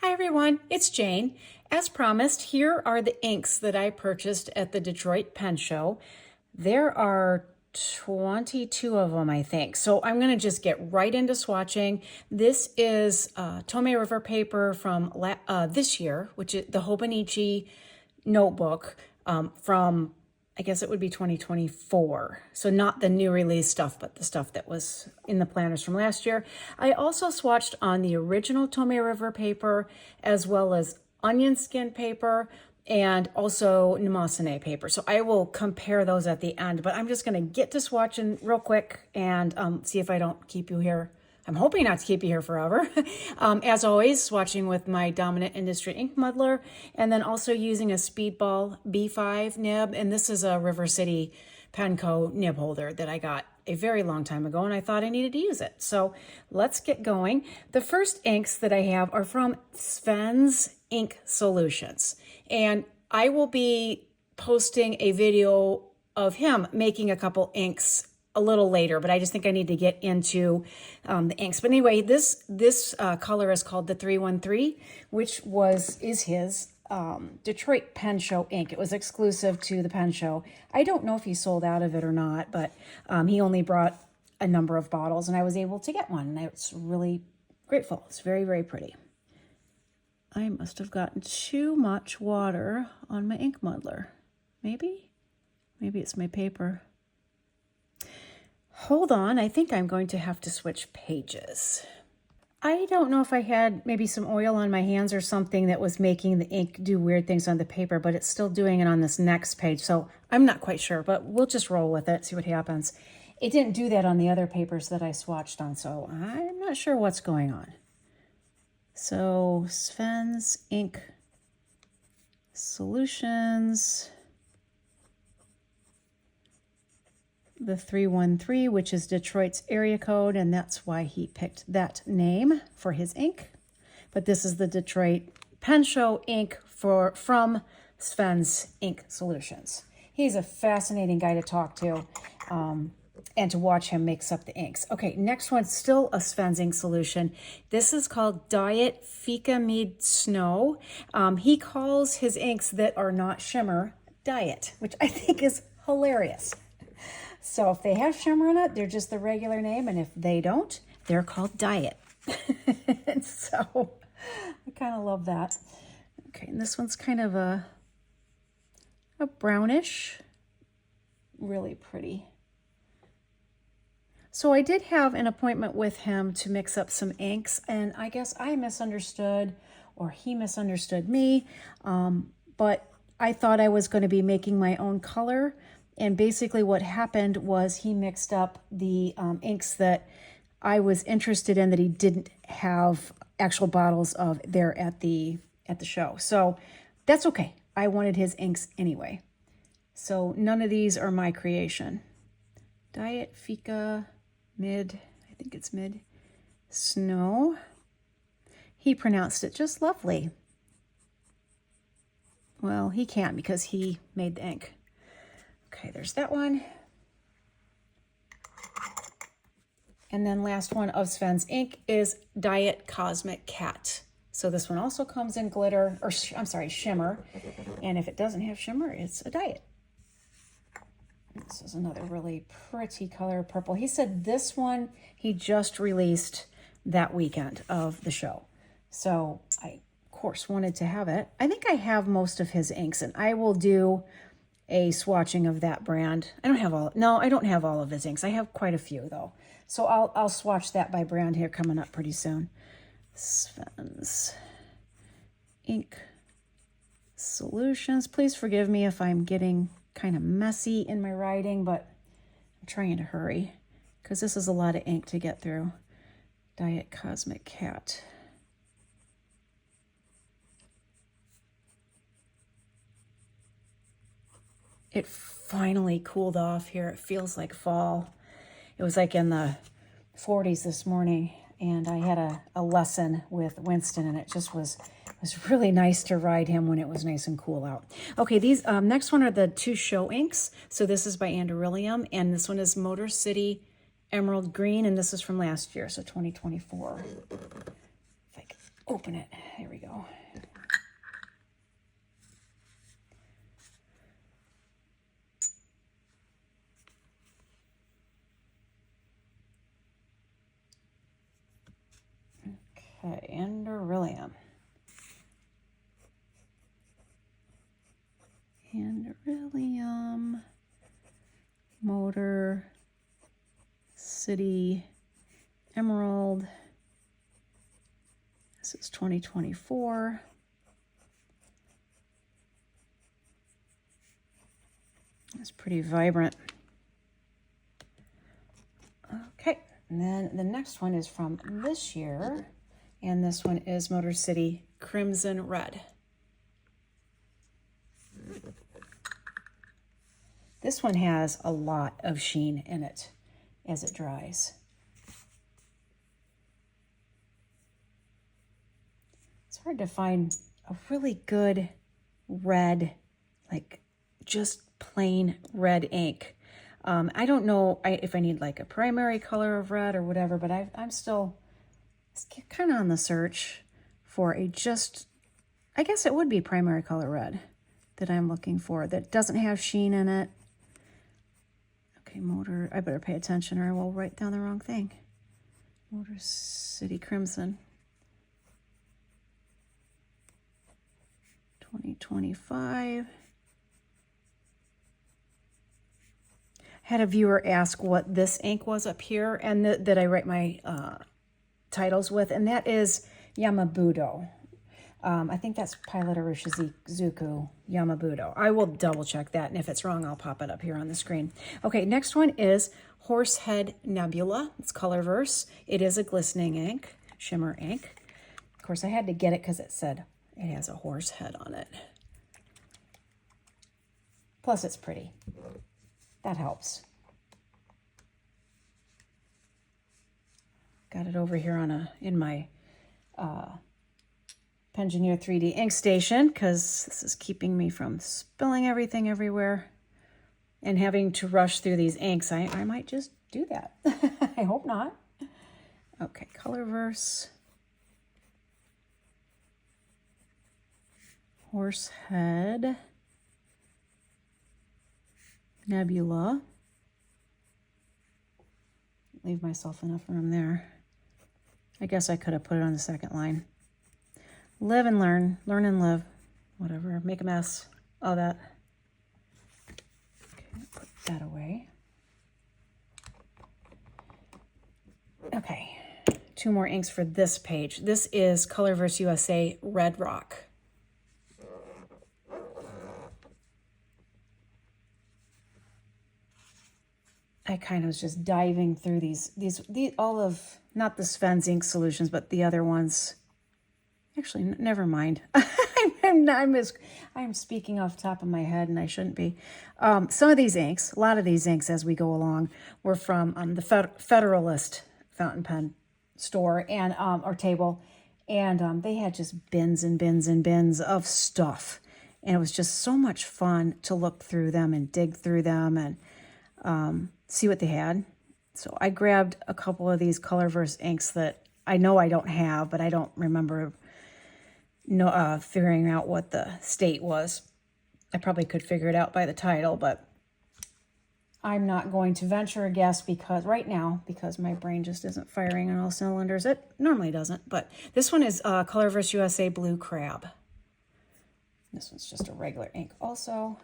Hi everyone, it's Jane. As promised, here are the inks that I purchased at the Detroit Pen Show. There are 22 of them, I think. So I'm going to just get right into swatching. This is Tomei River paper from this year, which is the Hobonichi notebook from, I guess it would be 2024. So not the new release stuff, but the stuff that was in the planners from last year. I also swatched on the original Tomei River paper, as well as onion skin paper, and also Namasane paper. So I will compare those at the end, but I'm just going to get to swatching real quick and see if I don't keep you here. I'm hoping not to keep you here forever. As always, swatching with my Dominant Industry ink muddler, and then also using a Speedball B5 nib. And this is a River City Penco nib holder that I got a very long time ago, and I thought I needed to use it. So let's get going. The first inks that I have are from Sven's Ink Solutions. And I will be posting a video of him making a couple inks a little later, but I just think I need to get into the inks. But anyway, this color is called the 313, which is his Detroit Pen Show ink. It was exclusive to the Pen Show. I don't know if he sold out of it or not, but he only brought a number of bottles, and I was able to get one, and I was really grateful. It's very, very pretty. I must have gotten too much water on my ink muddler. Maybe it's my paper. Hold on, I think I'm going to have to switch pages. I don't know if I had maybe some oil on my hands or something that was making the ink do weird things on the paper, but it's still doing it on this next page, so I'm not quite sure, but we'll just roll with it, see what happens. It didn't do that on the other papers that I swatched on, so I'm not sure what's going on. So, Sven's Ink Solutions, the 313, which is Detroit's area code, and that's why he picked that name for his ink. But this is the Detroit Pen Show ink from Sven's Ink Solutions. He's a fascinating guy to talk to and to watch him mix up the inks. Okay, next one's still a Sven's Ink Solution. This is called Diet Fika Mead Snow. He calls his inks that are not shimmer Diet, which I think is hilarious. So if they have shimmer in it, they're just the regular name, and if they don't, they're called Diet. So I kind of love that. Okay, and this one's kind of a brownish, really pretty. So I did have an appointment with him to mix up some inks, and I guess I misunderstood, or he misunderstood me, but I thought I was going to be making my own color. And basically what happened was he mixed up the inks that I was interested in that he didn't have actual bottles of there at the show. So that's okay. I wanted his inks anyway. So none of these are my creation. Diet Fika Mid, I think it's Mid Snow. He pronounced it just lovely. Well, he can't because he made the ink. Okay, there's that one. And then last one of Sven's ink is Diet Cosmic Cat. So this one also comes in glitter, or I'm sorry, shimmer. And if it doesn't have shimmer, it's a Diet. This is another really pretty color, purple. He said this one he just released that weekend of the show. So I, of course, wanted to have it. I think I have most of his inks, and I will do a swatching of that brand. I don't have all of his inks. I have quite a few though. So I'll swatch that by brand here coming up pretty soon. Sven's Ink Solutions. Please forgive me if I'm getting kind of messy in my writing, but I'm trying to hurry because this is a lot of ink to get through. Diet Cosmic Cat. It finally cooled off here. It feels like fall. It was like in the 40s this morning, and I had a lesson with Winston, and it was really nice to ride him when it was nice and cool out. Okay, these next one are the two show inks. So this is by Anderillium, and this one is Motor City Emerald Green, and this is from last year, so 2024. If I can open it. Here we go. Okay, and beryllium. And beryllium, Motor City Emerald. This is 2024. It's pretty vibrant. Okay, and then the next one is from this year, and this one is Motor City Crimson Red. This one has a lot of sheen in it as it dries. It's hard to find a really good red, like just plain red ink. I don't know if I need like a primary color of red or whatever, but I'm still kind of on the search for a just, I guess it would be primary color red that I'm looking for that doesn't have sheen in it. Okay, Motor, I better pay attention or I will write down the wrong thing. Motor City Crimson. 2025. Had a viewer ask what this ink was up here and that I write my titles with, and that is Yamabudo. I think that's Pilot Urushizuku Yamabudo. I will double check that, and if it's wrong, I'll pop it up here on the screen. Okay, next one is Horsehead Nebula. It's Colorverse. It is a glistening ink, shimmer ink. Of course, I had to get it because it said it has a horse head on it. Plus, it's pretty. That helps. Got it over here in my Pengineer 3D ink station because this is keeping me from spilling everything everywhere and having to rush through these inks. I might just do that. I hope not. Okay, Colorverse. Horsehead. Nebula. Leave myself enough room there. I guess I could have put it on the second line. Live and learn. Learn and live. Whatever. Make a mess. All that. Okay, put that away. Okay. 2 more inks for this page. This is Colorverse USA Red Rock. I kind of was just diving through these all of, not the Sven's ink solutions, but the other ones. Actually, never mind. I'm speaking off the top of my head, and I shouldn't be. Some of these inks, a lot of these inks as we go along, were from the Federalist fountain pen store and or table, and they had just bins and bins and bins of stuff, and it was just so much fun to look through them and dig through them and see what they had. So I grabbed a couple of these Colorverse inks that I know I don't have, but I don't remember figuring out what the state was. I probably could figure it out by the title, but I'm not going to venture a guess because my brain just isn't firing on all cylinders. It normally doesn't, but this one is Colorverse USA Blue Crab. This one's just a regular ink also.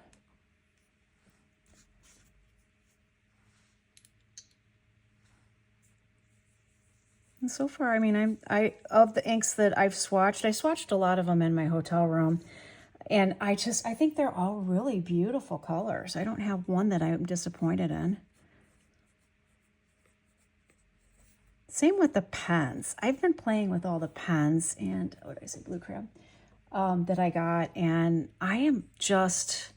And so far, I mean, of the inks that I've swatched, I swatched a lot of them in my hotel room. And I think they're all really beautiful colors. I don't have one that I'm disappointed in. Same with the pens. I've been playing with all the pens and, what did I say, Blue Crab, that I got. And I am just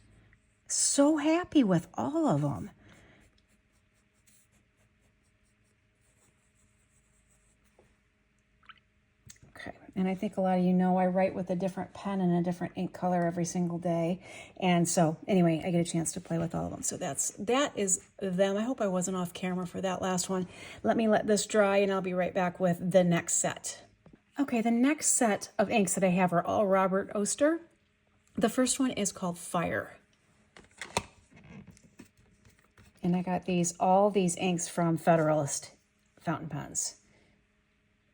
so happy with all of them. And I think a lot of you know I write with a different pen and a different ink color every single day. And so anyway, I get a chance to play with all of them. So that is them. I hope I wasn't off camera for that last one. Let me let this dry and I'll be right back with the next set. Okay, the next set of inks that I have are all Robert Oster. The first one is called Fire. And I got all these inks from Federalist fountain pens.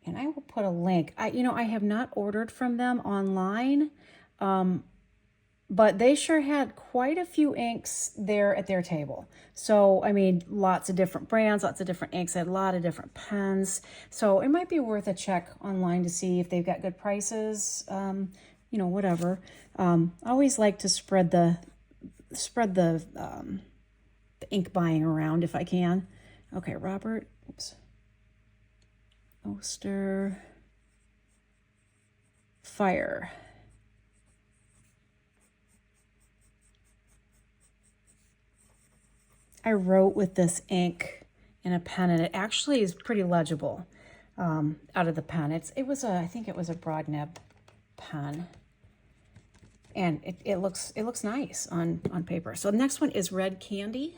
And I will put a link. I have not ordered from them online, but they sure had quite a few inks there at their table. So, I mean, lots of different brands, lots of different inks, a lot of different pens. So it might be worth a check online to see if they've got good prices, whatever. I always like to spread the ink buying around if I can. Okay, Robert Oster Fire. I wrote with this ink in a pen, and it actually is pretty legible out of the pen. I think it was a broad nib pen, and it looks nice on paper. So the next one is Red Candy.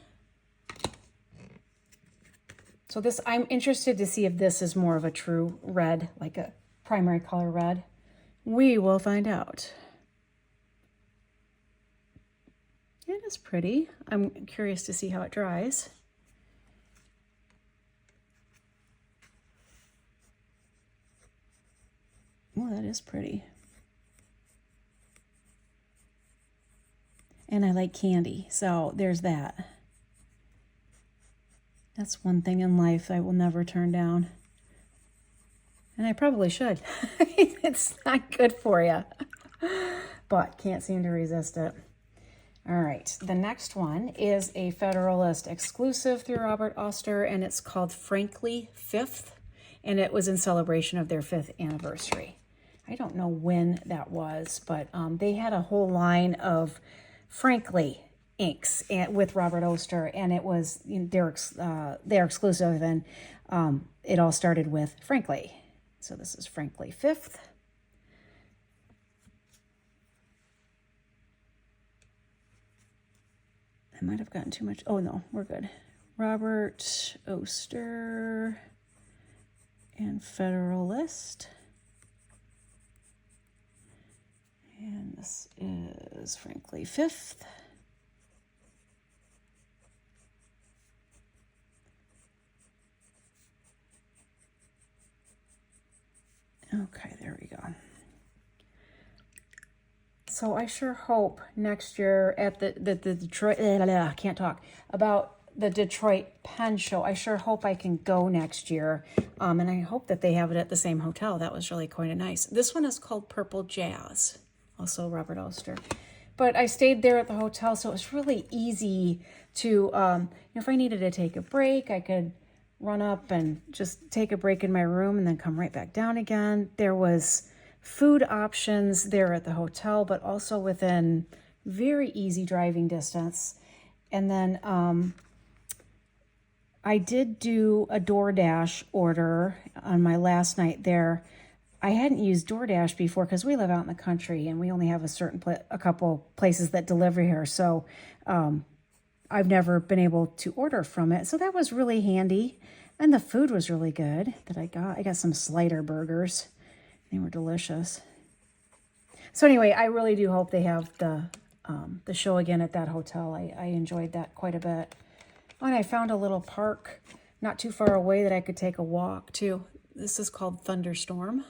So this, I'm interested to see if this is more of a true red, like a primary color red. We will find out. It is pretty. I'm curious to see how it dries. Oh, that is pretty. And I like candy, so there's that. That's one thing in life I will never turn down. And I probably should. It's not good for you, but can't seem to resist it. All right, the next one is a Federalist exclusive through Robert Oster, and it's called Frankly 5th, and it was in celebration of their 5th anniversary. I don't know when that was, but they had a whole line of Frankly inks with Robert Oster, and it was they're exclusive, and it all started with Frankly. So this is Frankly 5th. I might have gotten too much. Oh, no, we're good. Robert Oster and Federalist. And this is Frankly 5th. Okay, there we go. So I sure hope next year at the Detroit, I can't talk, about the Detroit Pen Show. I sure hope I can go next year. And I hope that they have it at the same hotel. That was really quite nice. This one is called Purple Jazz, also Robert Oster. But I stayed there at the hotel, so it was really easy to, if I needed to take a break, I could run up and just take a break in my room and then come right back down again. There was food options there at the hotel, but also within very easy driving distance. And then I did do a DoorDash order on my last night there. I hadn't used DoorDash before because we live out in the country and we only have a couple places that deliver here. So I've never been able to order from it. So that was really handy. And the food was really good that I got. I got some slider burgers. They were delicious. So anyway, I really do hope they have the show again at that hotel. I enjoyed that quite a bit. Oh, and I found a little park not too far away that I could take a walk to. This is called Thunderstorm.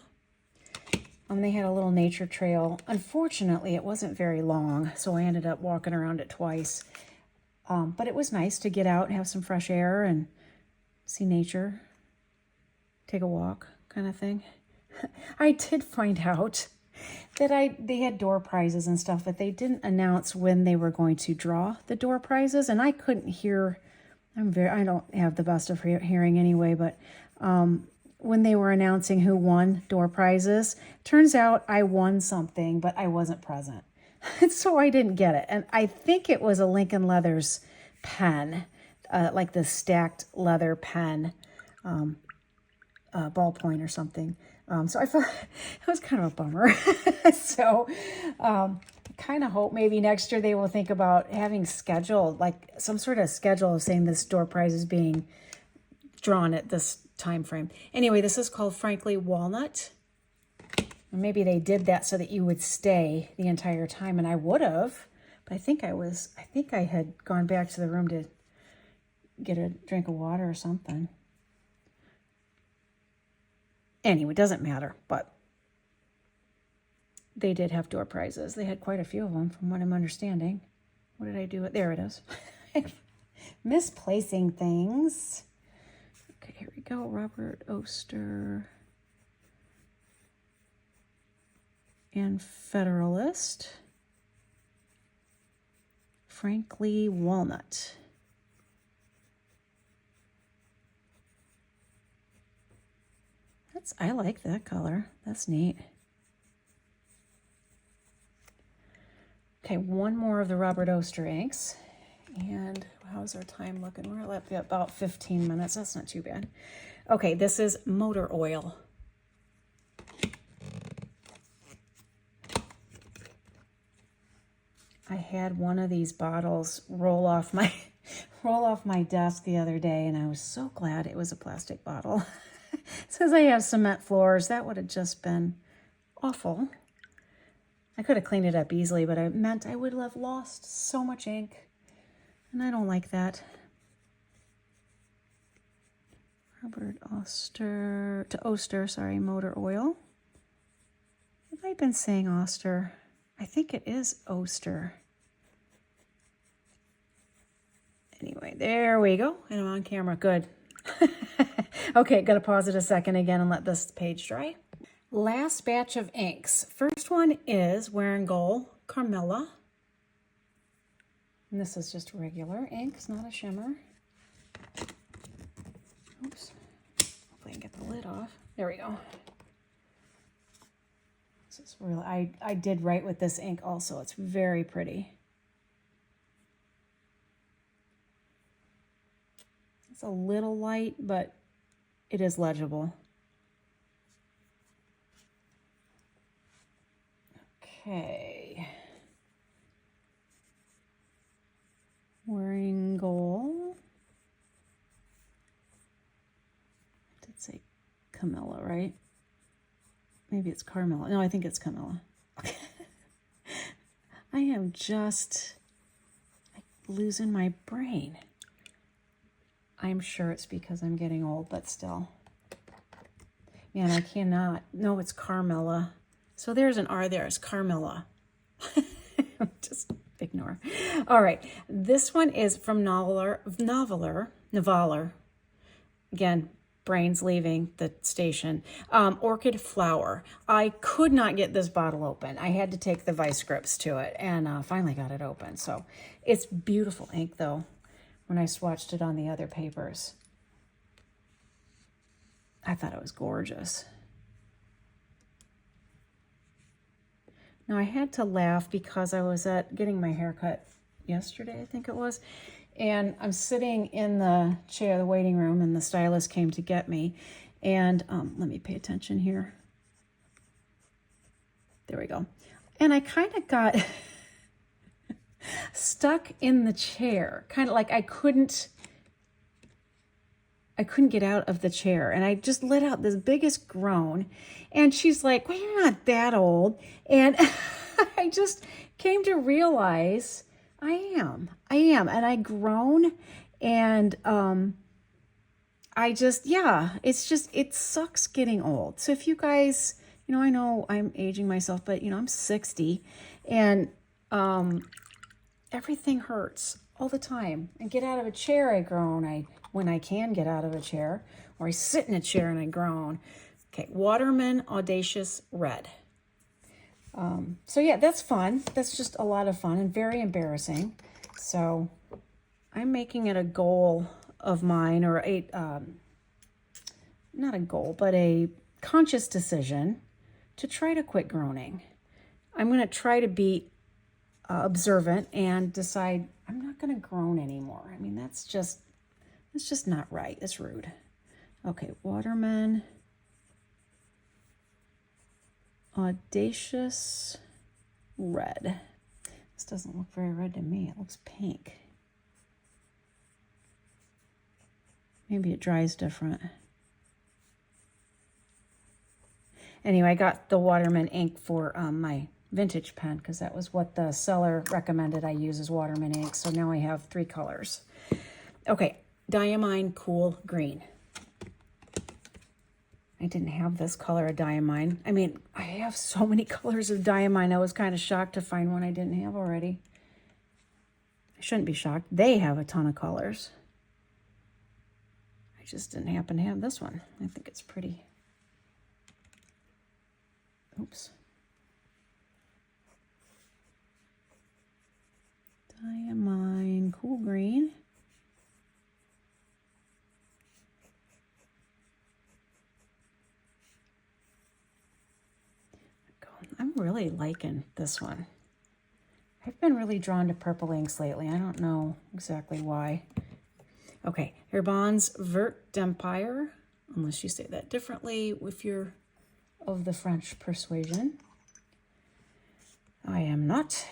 They had a little nature trail. Unfortunately, it wasn't very long, so I ended up walking around it twice. But it was nice to get out and have some fresh air and see nature, take a walk kind of thing. I did find out that they had door prizes and stuff, but they didn't announce when they were going to draw the door prizes, and I couldn't hear. I don't have the best of hearing anyway, but when they were announcing who won door prizes, turns out I won something, but I wasn't present. So I didn't get it. And I think it was a Lincoln Leathers pen, like the stacked leather pen, ballpoint or something. So I thought it was kind of a bummer. So kind of hope maybe next year they will think about having scheduled, like some sort of schedule of saying this door prize is being drawn at this time frame. Anyway, this is called Frankly Walnut. Maybe they did that so that you would stay the entire time, and I would have, but I think I had gone back to the room to get a drink of water or something. Anyway, it doesn't matter, but they did have door prizes. They had quite a few of them from what I'm understanding. What did I do? There it is. Misplacing things. Okay, here we go. Robert Oster and Federalist. Frankly, Walnut. I like that color. That's neat. Okay, one more of the Robert Oster inks. And how's our time looking? We're at about 15 minutes. That's not too bad. Okay, this is motor oil. I had one of these bottles roll off my desk the other day, and I was so glad it was a plastic bottle. Since I have cement floors, that would have just been awful. I could have cleaned it up easily, but it meant I would have lost so much ink, and I don't like that. Robert Oster, motor oil. Have I been saying Oster? I think it is Oster. Anyway, there we go, and I'm on camera. Good. Okay, gotta pause it a second again and let this page dry. Last batch of inks. First one is Warengol Carmilla. And this is just regular ink, it's not a shimmer. Oops. Hopefully I can get the lid off. There we go. This is really, I did write with this ink also. It's very pretty. It's a little light, but it is legible. Okay. Warengol. I did say Camilla, right? Maybe it's Carmilla. No, I think it's Camilla. I am just losing my brain. I'm sure it's because I'm getting old, but still. Man, I cannot. No, it's Carmilla. So there's an R there. It's Carmilla. Just ignore. All right. This one is from Noveler. Again, brains leaving the station. Orchid Flower. I could not get this bottle open. I had to take the vice grips to it and finally got it open. So it's beautiful ink, though, when I swatched it on the other papers. I thought it was gorgeous. Now, I had to laugh because I was getting my hair cut yesterday, I think it was, and I'm sitting in the chair, the waiting room, and the stylist came to get me, and let me pay attention here. There we go. And I kind of got stuck in the chair, kind of like I couldn't get out of the chair, and I just let out this biggest groan, and she's like, well, you're not that old. And I just came to realize I am, and I groan, and it sucks getting old. So if you guys, I know I'm aging myself, but I'm 60, and everything hurts all the time. I get out of a chair, I groan. When I can get out of a chair, or I sit in a chair and I groan. Okay, Waterman Audacious Red. So yeah, that's fun. That's just a lot of fun and very embarrassing. So I'm making it a goal of mine, or not a goal, but a conscious decision to try to quit groaning. I'm going to try to be observant and decide I'm not going to groan anymore. I mean, that's just not right. It's rude. Okay, Waterman Audacious Red. This doesn't look very red to me. It looks pink. Maybe it dries different. Anyway, I got the Waterman ink for my vintage pen because that was what the seller recommended I use as Waterman ink. So now I have 3 colors. Okay, Diamine Cool Green. I didn't have this color of Diamine. I mean, I have so many colors of Diamine. I was kind of shocked to find one I didn't have already. I shouldn't be shocked. They have a ton of colors. I just didn't happen to have this one. I think it's pretty. Oops. Diamine Cool Green. I'm really liking this one. I've been really drawn to purple inks lately. I don't know exactly why. Okay, Herbon's Vert d'Empire, unless you say that differently if you're of the French persuasion. I am not.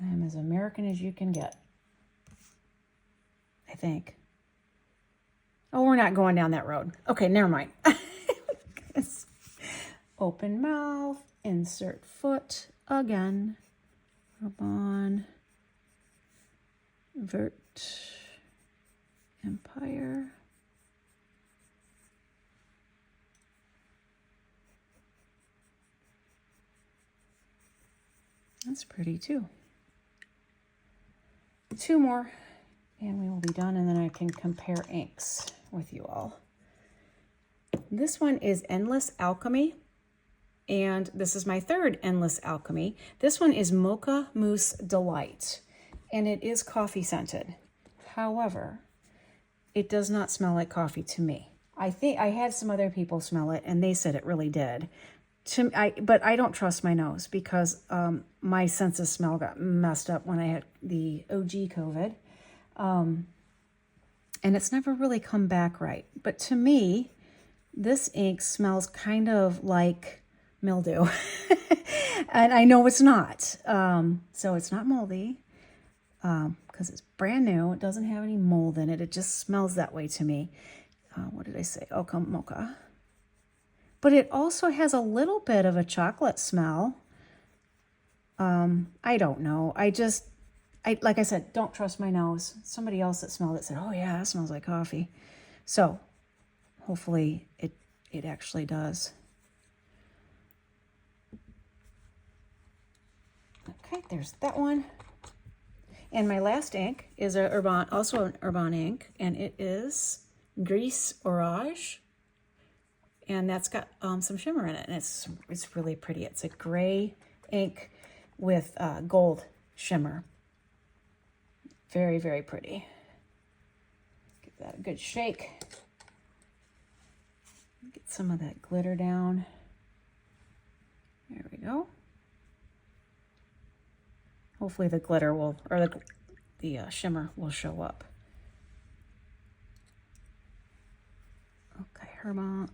I am as American as you can get, I think. Oh, we're not going down that road. Okay, never mind. Open mouth. Insert foot again. Herbon Vert Empire. That's pretty too. 2 more and we will be done, and then I can compare inks with you all. This one is Endless Alchemy. And this is my 3rd Endless Alchemy. This one is Mocha Mousse Delight, and it is coffee scented. However, it does not smell like coffee to me. I think I had some other people smell it, and they said it really did. But I don't trust my nose because my sense of smell got messed up when I had the OG COVID. And it's never really come back right. But to me, this ink smells kind of like mildew. And I know it's not. So it's not moldy because it's brand new. It doesn't have any mold in it. It just smells that way to me. What did I say? Oka Mocha. But it also has a little bit of a chocolate smell. I don't know. Like I said, don't trust my nose. Somebody else that smelled it said, oh yeah, it smells like coffee. So hopefully it actually does. Okay, there's that one. And my last ink is also an Herbon ink, and it is Gris Orage. And that's got some shimmer in it, and it's really pretty. It's a gray ink with gold shimmer. Very, very pretty. Give that a good shake. Get some of that glitter down. There we go. Hopefully the glitter will, or the shimmer will show up. Okay, Herbon.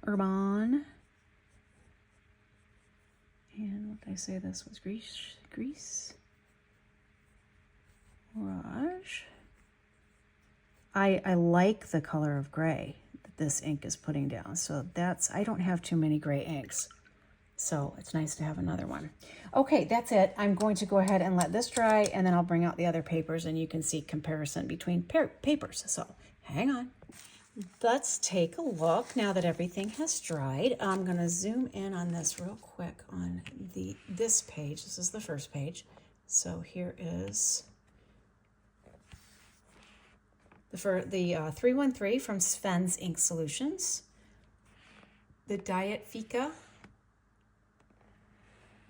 And what did I say this was? Gris Orage. I like the color of gray that this ink is putting down. So I don't have too many gray inks. So it's nice to have another one. Okay, that's it. I'm going to go ahead and let this dry, and then I'll bring out the other papers and you can see comparison between papers. So hang on. Let's take a look now that everything has dried. I'm going to zoom in on this real quick on this page. This is the first page. So here is the 313 from Sven's Ink Solutions, the Diet Fika,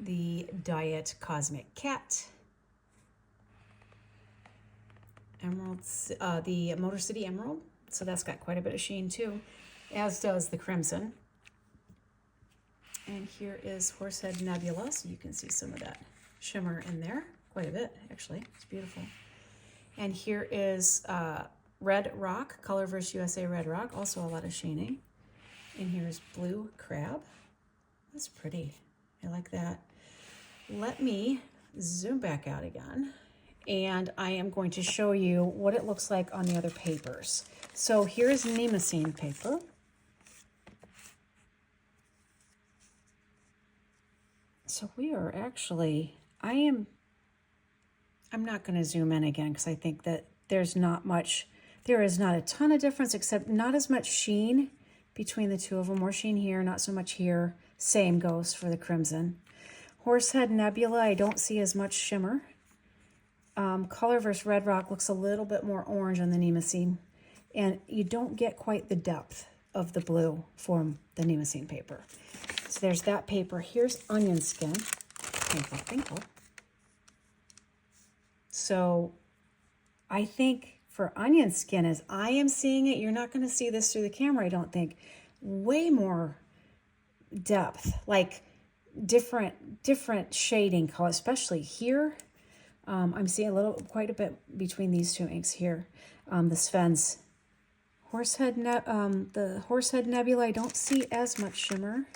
the Diet Cosmic Cat, Emeralds, the Motor City Emerald. So that's got quite a bit of sheen too, as does the Crimson. And here is Horsehead Nebula, so you can see some of that shimmer in there. Quite a bit, actually. It's beautiful. And here is Red Rock, Colorverse USA Red Rock, also a lot of sheening. And here's Blue Crab. That's pretty. I like that. Let me zoom back out again, and I am going to show you what it looks like on the other papers. So here's Nemosine paper. So we are actually, I'm not going to zoom in again because I think that there is not a ton of difference, except not as much sheen between the two of them. More sheen here, not so much here. Same goes for the crimson. Horsehead Nebula, I don't see as much shimmer. Color vs. Red Rock looks a little bit more orange on the Nemacine, and you don't get quite the depth of the blue from the Nemacine paper. So there's that paper. Here's Onion Skin. Twinkle, twinkle. So I think for Onion Skin, as I am seeing it, you're not going to see this through the camera, I don't think. Way more depth, like different shading color, especially here. I'm seeing quite a bit between these two inks here. The Sven's the Horsehead Nebula, I don't see as much shimmer.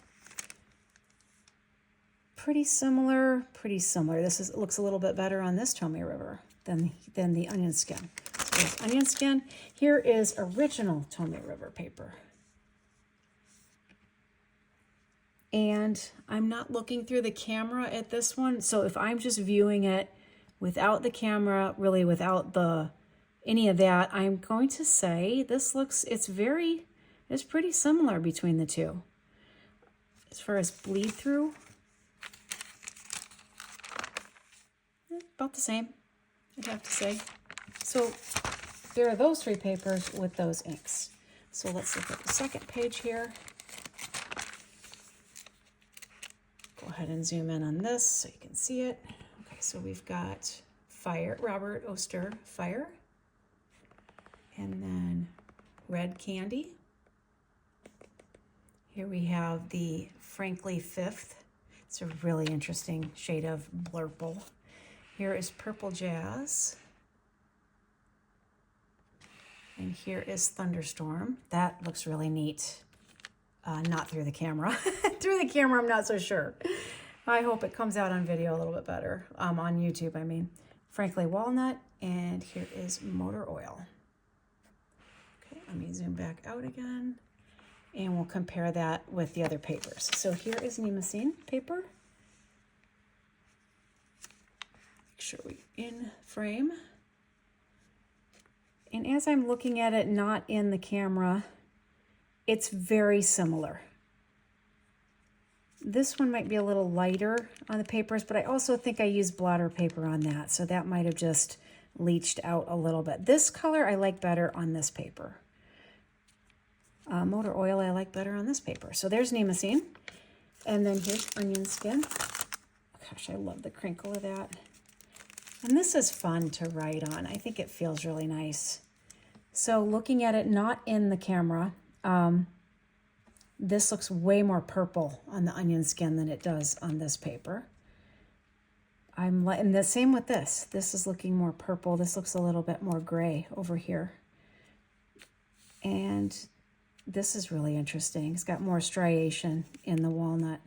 Pretty similar. This looks a little bit better on this Tommy River than the Onion Skin. So there's Onion Skin. Here is original Tommy River paper. And I'm not looking through the camera at this one, so if I'm just viewing it without the camera, really without any of that, I'm going to say it's pretty similar between the two. As far as bleed through, about the same, I'd have to say. So there are those three papers with those inks. So let's look at the second page here. Go ahead and zoom in on this so you can see it. Okay, so we've got Fire, Robert Oster Fire, and then Red Candy. Here we have the Frankly Fifth. It's a really interesting shade of blurple. Here is Purple Jazz. And here is Thunderstorm. That looks really neat. Not through the camera. Through the camera, I'm not so sure. I hope it comes out on video a little bit better. On YouTube, I mean. Frankly Walnut, and here is Motor Oil. Okay, let me zoom back out again, and we'll compare that with the other papers. So here is Nemacine paper. Make sure we in frame. And as I'm looking at it, not in the camera, it's very similar. This one might be a little lighter on the papers, but I also think I used blotter paper on that, so that might have just leached out a little bit. This color I like better on this paper. Motor Oil I like better on this paper. So there's Nemacine. And then here's Onion Skin. Gosh, I love the crinkle of that. And this is fun to write on. I think it feels really nice. So looking at it not in the camera, this looks way more purple on the Onion Skin than it does on this paper. And the same with this. This is looking more purple. This looks a little bit more gray over here. And this is really interesting. It's got more striation in the walnut.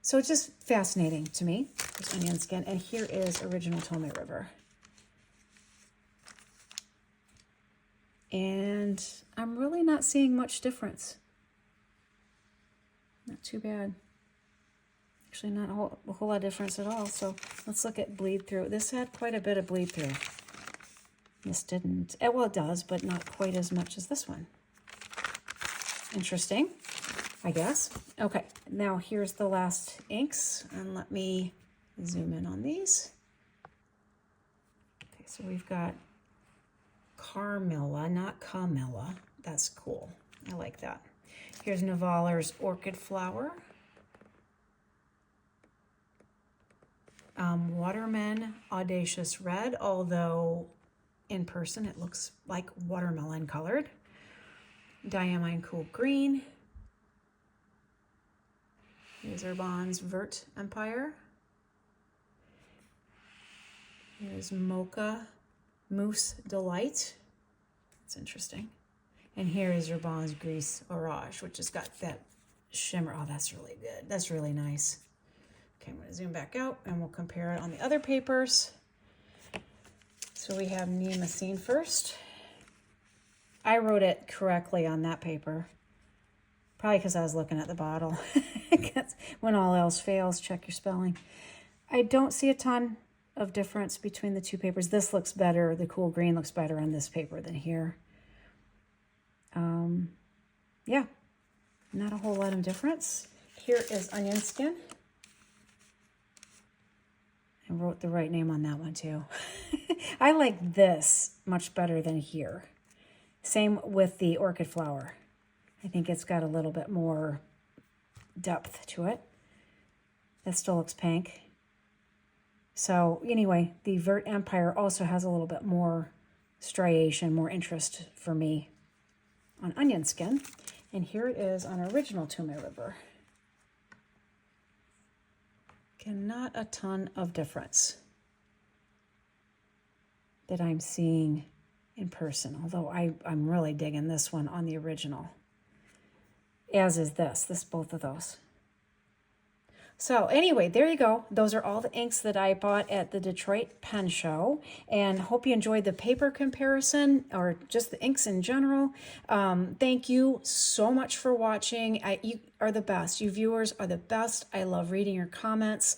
So it's just fascinating to me, this Onion Skin. And here is original Tommy River. And I'm really not seeing much difference. Not too bad. Actually, not a whole lot of difference at all. So let's look at bleed through. This had quite a bit of bleed through. This didn't. Well, it does, but not quite as much as this one. Interesting, I guess. Okay, now here's the last inks, and let me zoom in on these. Okay, so we've got Carmilla, not Camilla. That's cool. I like that. Here's Navaller's Orchid Flower. Waterman Audacious Red, although in person it looks like watermelon colored. Diamine Cool Green. Here's Urban's Vert Empire. Here's Mocha Mousse Delight. That's interesting. And here is Urban's Grease Orage, which has got that shimmer. Oh, that's really good. That's really nice. Okay, I'm going to zoom back out and we'll compare it on the other papers. So we have Nemacine first. I wrote it correctly on that paper. Probably because I was looking at the bottle. When all else fails, check your spelling. I don't see a ton of difference between the two papers. This looks better. The cool green looks better on this paper than here. Yeah, not a whole lot of difference. Here is onion skin. I wrote the right name on that one too. I like this much better than here. Same with the orchid flower. I think it's got a little bit more depth to it. That still looks pink. So anyway, the Vert Empire also has a little bit more striation, more interest for me on onion skin. And here it is on original Toomey River. Again, not a ton of difference that I'm seeing in person, although I'm really digging this one on the original, as is this, both of those. So anyway, there you go. Those are all the inks that I bought at the Detroit Pen Show, and hope you enjoyed the paper comparison or just the inks in general. Thank you so much for watching. You are the best. You viewers are the best. I love reading your comments.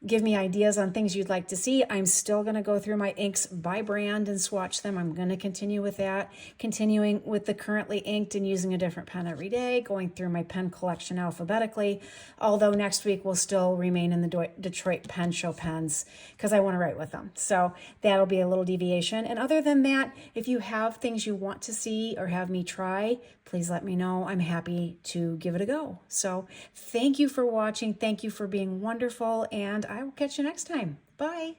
Give me ideas on things you'd like to see. I'm still going to go through my inks by brand and swatch them. I'm going to continue with that, continuing with the currently inked and using a different pen every day, going through my pen collection alphabetically, although next week will still remain in the Detroit Pen Show pens because I want to write with them. So that'll be a little deviation. And other than that, if you have things you want to see or have me try, please let me know. I'm happy to give it a go. So thank you for watching. Thank you for being wonderful, and I will catch you next time. Bye.